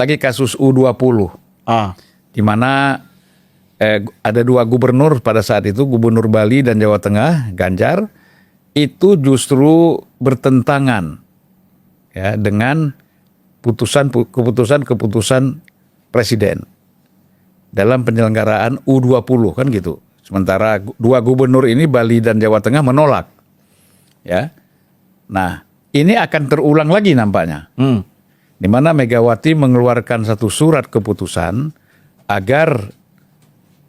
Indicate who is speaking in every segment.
Speaker 1: lagi kasus U20,
Speaker 2: Ah,
Speaker 1: di mana ada dua gubernur pada saat itu, Gubernur Bali dan Jawa Tengah, Ganjar, itu justru bertentangan ya dengan keputusan presiden dalam penyelenggaraan U20 kan gitu. Sementara dua gubernur ini Bali dan Jawa Tengah menolak. Ya. Nah, ini akan terulang lagi nampaknya. Di mana Megawati mengeluarkan satu surat keputusan agar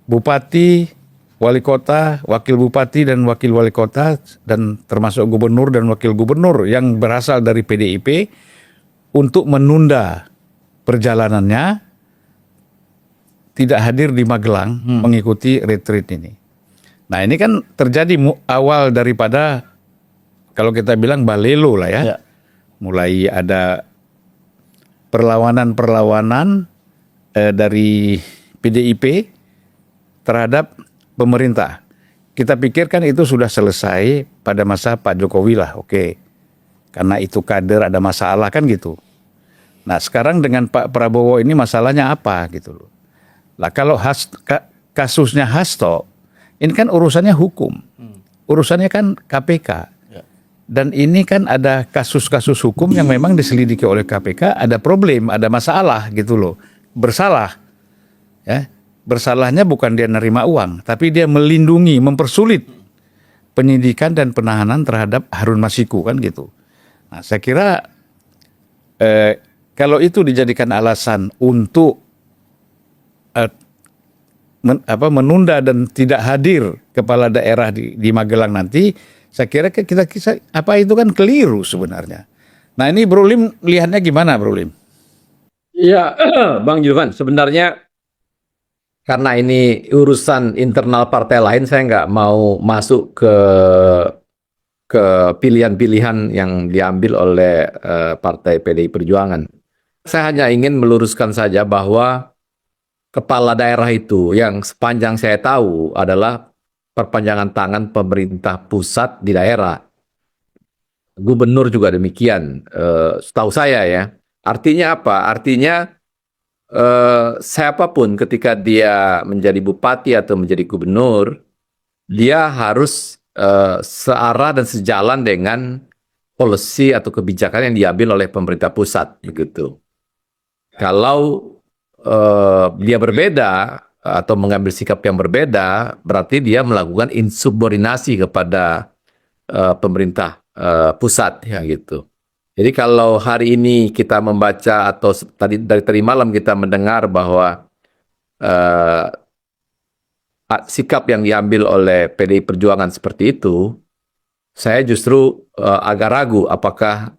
Speaker 1: bupati, wali kota, wakil bupati dan wakil wali kota dan termasuk gubernur dan wakil gubernur yang berasal dari PDIP untuk menunda perjalanannya, tidak hadir di Magelang mengikuti retreat ini. Nah, ini kan terjadi awal daripada kalau kita bilang balelo lah ya.
Speaker 2: ya.
Speaker 1: Mulai ada perlawanan dari PDIP terhadap pemerintah. Kita pikirkan itu sudah selesai pada masa Pak Jokowi lah, oke. Karena itu kader ada masalah kan gitu. Nah, sekarang dengan Pak Prabowo ini masalahnya apa gitu loh. Lah kalau kasusnya Hasto, ini kan urusannya hukum. Urusannya kan KPK.
Speaker 2: Ya.
Speaker 1: Dan ini kan ada kasus-kasus hukum yang memang diselidiki oleh KPK, ada problem, ada masalah gitu loh. Bersalah. Ya. Bersalahnya bukan dia nerima uang, tapi dia melindungi, mempersulit penyidikan dan penahanan terhadap Harun Masiku kan gitu. Nah, saya kira kalau itu dijadikan alasan untuk menunda dan tidak hadir kepala daerah di Magelang nanti, saya kira kita apa itu kan keliru sebenarnya. Nah, ini Bro Lim lihatnya gimana, Bro Lim?
Speaker 3: Iya, Bang Julvan, sebenarnya karena ini urusan internal partai lain, saya nggak mau masuk ke pilihan-pilihan yang diambil oleh partai PDI Perjuangan. Saya hanya ingin meluruskan saja bahwa kepala daerah itu yang sepanjang saya tahu adalah perpanjangan tangan pemerintah pusat di daerah. Gubernur juga demikian, setahu saya ya. Artinya apa? Artinya siapapun ketika dia menjadi bupati atau menjadi gubernur, dia harus searah dan sejalan dengan policy atau kebijakan yang diambil oleh pemerintah pusat, begitu. Kalau dia berbeda atau mengambil sikap yang berbeda, berarti dia melakukan insubordinasi kepada pemerintah pusat, ya gitu. Jadi kalau hari ini kita membaca atau dari tadi malam kita mendengar bahwa sikap yang diambil oleh PDI Perjuangan seperti itu, saya justru agak ragu apakah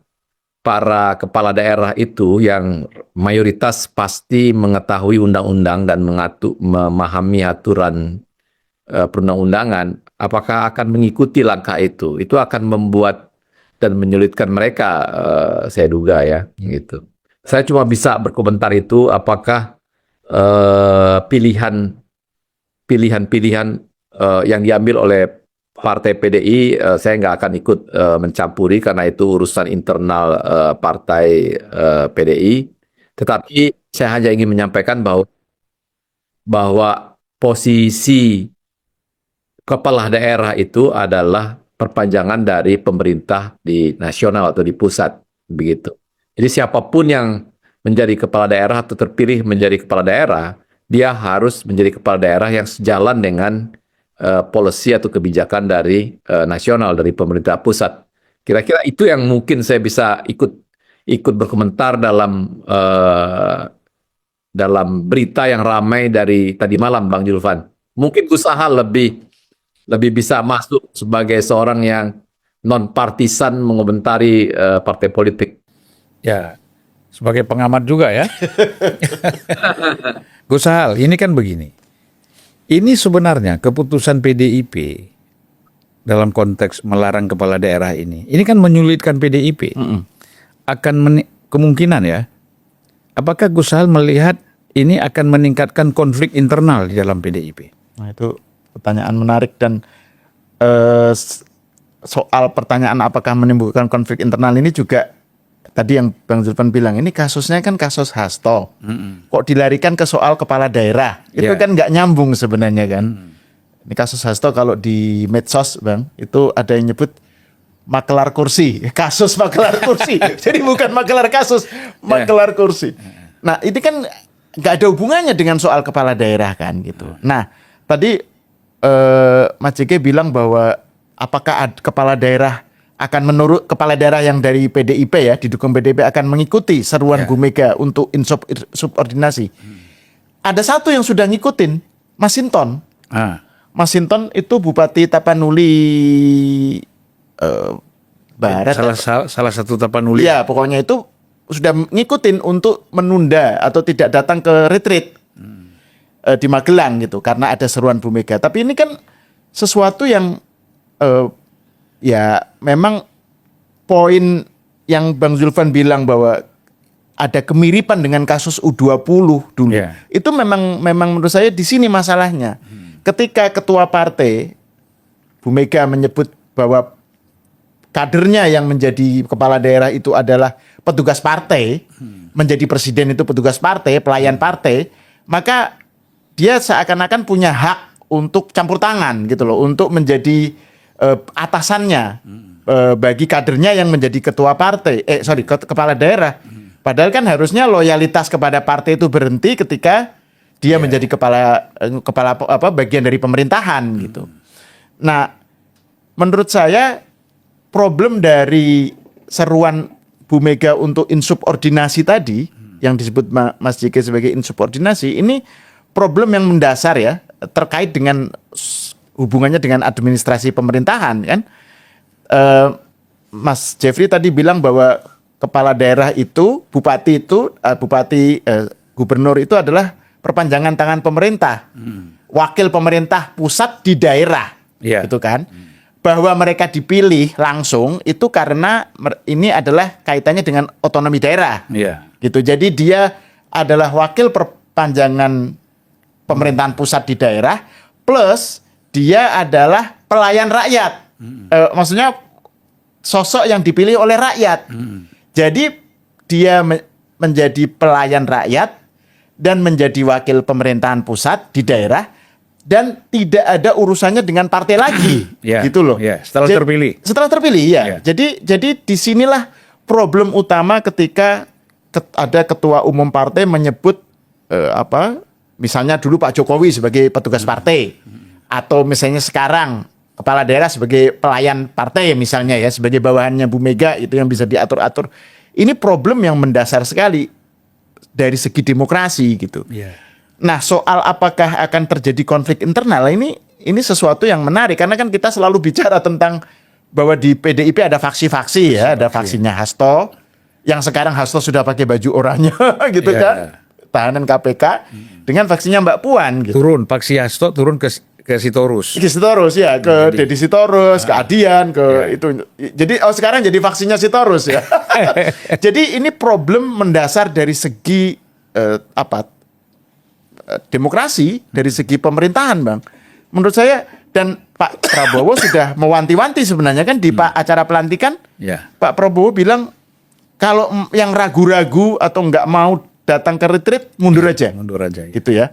Speaker 3: para kepala daerah itu yang mayoritas pasti mengetahui undang-undang dan memahami aturan perundang-undangan, apakah akan mengikuti langkah itu? Itu akan membuat dan menyulitkan mereka, saya duga ya, gitu. Saya cuma bisa berkomentar itu apakah pilihan-pilihan yang diambil oleh partai PDI, saya nggak akan ikut mencampuri karena itu urusan internal partai PDI. Tetapi saya hanya ingin menyampaikan bahwa posisi kepala daerah itu adalah perpanjangan dari pemerintah di nasional atau di pusat, begitu. Jadi siapapun yang menjadi kepala daerah atau terpilih menjadi kepala daerah, dia harus menjadi kepala daerah yang sejalan dengan policy atau kebijakan dari nasional, dari pemerintah pusat. Kira-kira itu yang mungkin saya bisa ikut berkomentar dalam berita yang ramai dari tadi malam, Bang Julvan. Mungkin usaha lebih bisa masuk sebagai seorang yang non-partisan mengomentari partai politik.
Speaker 1: Ya, sebagai pengamat juga ya. Gus Hal, ini kan begini. Ini sebenarnya keputusan PDIP dalam konteks melarang kepala daerah ini kan menyulitkan PDIP. Kemungkinan ya. Apakah Gus Hal melihat ini akan meningkatkan konflik internal di dalam PDIP?
Speaker 2: Nah, itu pertanyaan menarik dan soal pertanyaan apakah menimbulkan konflik internal ini juga tadi yang Bang Zulfan bilang ini kasusnya kan kasus Hasto. Kok dilarikan ke soal kepala daerah? Itu
Speaker 1: Iya.
Speaker 2: kan nggak nyambung sebenarnya kan. Ini kasus Hasto kalau di medsos Bang, itu ada yang nyebut makelar kursi, kasus makelar kursi. Jadi bukan makelar kasus, makelar kursi. Nah, ini kan nggak ada hubungannya dengan soal kepala daerah kan gitu. Nah, tadi Mas JK bilang bahwa apakah kepala daerah akan menurut kepala daerah yang dari PDIP ya, didukung PDIP akan mengikuti seruan Bu Mega untuk insubordinasi. Ada satu yang sudah ngikutin, Mas Hinton. Mas Hinton itu Bupati Tapanuli Barat.
Speaker 1: Salah satu Tapanuli.
Speaker 2: Ya, pokoknya itu sudah ngikutin untuk menunda atau tidak datang ke retreat di Magelang gitu karena ada seruan Bu Mega. Tapi ini kan sesuatu yang ya memang poin yang Bang Zulfan bilang bahwa ada kemiripan dengan kasus U20 dulu.
Speaker 1: Yeah.
Speaker 2: Itu memang menurut saya di sini masalahnya. Ketika ketua partai Bu Mega menyebut bahwa kadernya yang menjadi kepala daerah itu adalah petugas partai, menjadi presiden itu petugas partai, pelayan partai, maka dia seakan-akan punya hak untuk campur tangan gitu loh, untuk menjadi atasannya bagi kadernya yang menjadi ketua partai, kepala daerah. Padahal kan harusnya loyalitas kepada partai itu berhenti ketika dia menjadi kepala bagian dari pemerintahan gitu. Nah, menurut saya problem dari seruan Bu Mega untuk insubordinasi tadi yang disebut Mas JK sebagai insubordinasi ini problem yang mendasar ya, terkait dengan hubungannya dengan administrasi pemerintahan kan. Mas Jeffrey tadi bilang bahwa kepala daerah itu, gubernur itu adalah perpanjangan tangan pemerintah, wakil pemerintah pusat di daerah, gitu kan. Bahwa mereka dipilih langsung itu karena ini adalah kaitannya dengan otonomi daerah, gitu. Jadi dia adalah wakil perpanjangan pemerintahan pusat di daerah, plus dia adalah pelayan rakyat. Maksudnya sosok yang dipilih oleh rakyat. Jadi dia menjadi pelayan rakyat dan menjadi wakil pemerintahan pusat di daerah dan tidak ada urusannya dengan partai lagi, gitu loh.
Speaker 1: Setelah terpilih.
Speaker 2: Setelah terpilih, ya. Jadi disinilah problem utama ketika ada ketua umum partai menyebut misalnya dulu Pak Jokowi sebagai petugas partai, atau misalnya sekarang kepala daerah sebagai pelayan partai misalnya ya, sebagai bawahannya Bu Mega itu yang bisa diatur-atur. Ini problem yang mendasar sekali dari segi demokrasi gitu. Nah, soal apakah akan terjadi konflik internal ini sesuatu yang menarik karena kan kita selalu bicara tentang bahwa di PDIP ada faksi-faksi ya, ada faksinya Hasto yang sekarang Hasto sudah pakai baju oranye gitu kan, tahanan KPK, dengan faksinya Mbak Puan gitu.
Speaker 1: Turun faksi Hasto turun ke Sitorus.
Speaker 2: Ke Sitorus ya, ke Deddy Sitorus, ke Adian, ke itu. Jadi sekarang jadi faksinya Sitorus ya. Jadi ini problem mendasar dari segi demokrasi, dari segi pemerintahan, Bang. Menurut saya, dan Pak Prabowo sudah mewanti-wanti sebenarnya kan di acara pelantikan, Pak Prabowo bilang kalau yang ragu-ragu atau nggak mau datang ke retreat mundur aja.
Speaker 1: Mundur aja.
Speaker 2: Gitu ya.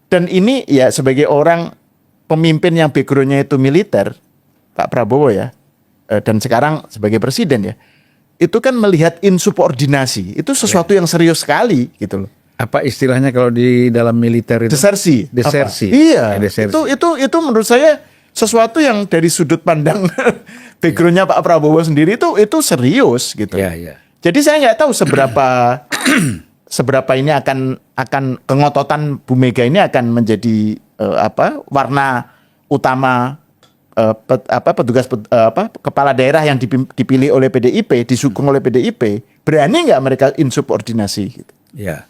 Speaker 2: Dan ini ya sebagai orang pemimpin yang background-nya itu militer, Pak Prabowo ya, dan sekarang sebagai presiden ya, itu kan melihat insubordinasi, itu sesuatu yang serius sekali gitu loh.
Speaker 1: Apa istilahnya kalau di dalam militer itu?
Speaker 2: Desersi.
Speaker 1: Desersi.
Speaker 2: Iya.
Speaker 1: Desersi.
Speaker 2: Itu menurut saya sesuatu yang dari sudut pandang background-nya Pak Prabowo sendiri itu serius gitu. Jadi saya nggak tahu seberapa ini akan kengototan Bu Mega ini akan menjadi warna utama petugas kepala daerah yang dipilih oleh PDIP, disukung oleh PDIP, berani nggak mereka insubordinasi gitu.
Speaker 1: Ya.